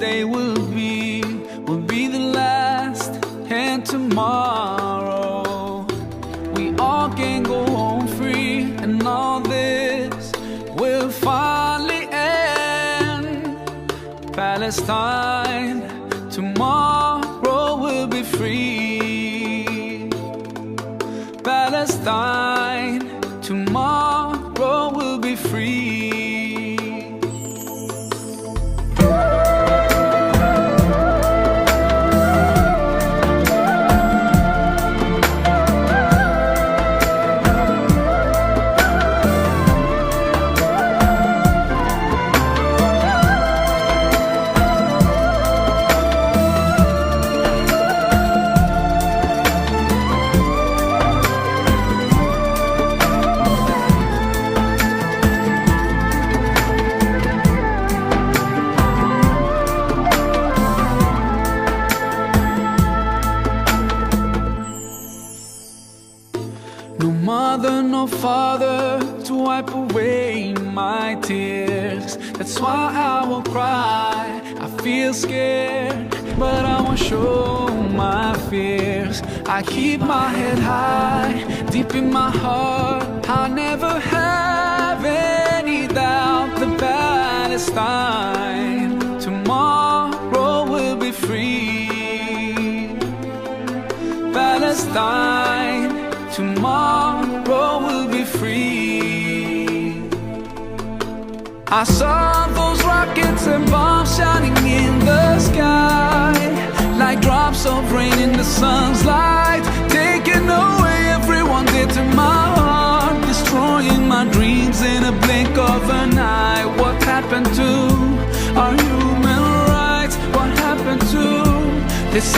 day will be the last, and tomorrow we all can go home free, and all this will finally end. Palestine, tomorrow will be free. Palestine, tomorrow will be free. No mother, no father to wipe away my tears. That's why I will cry. I feel scared, but I won't show my fears. I keep my head high, deep in my heart. I never have any doubt that Palestine tomorrow will be free. Palestine, tomorrow will be free. I saw those rockets and bombs shining in the sky, like drops of rain in the sun's light, taking away everyone dear to my heart, destroying my dreams in a blink of an eye. What happened to our human rights? What happened to this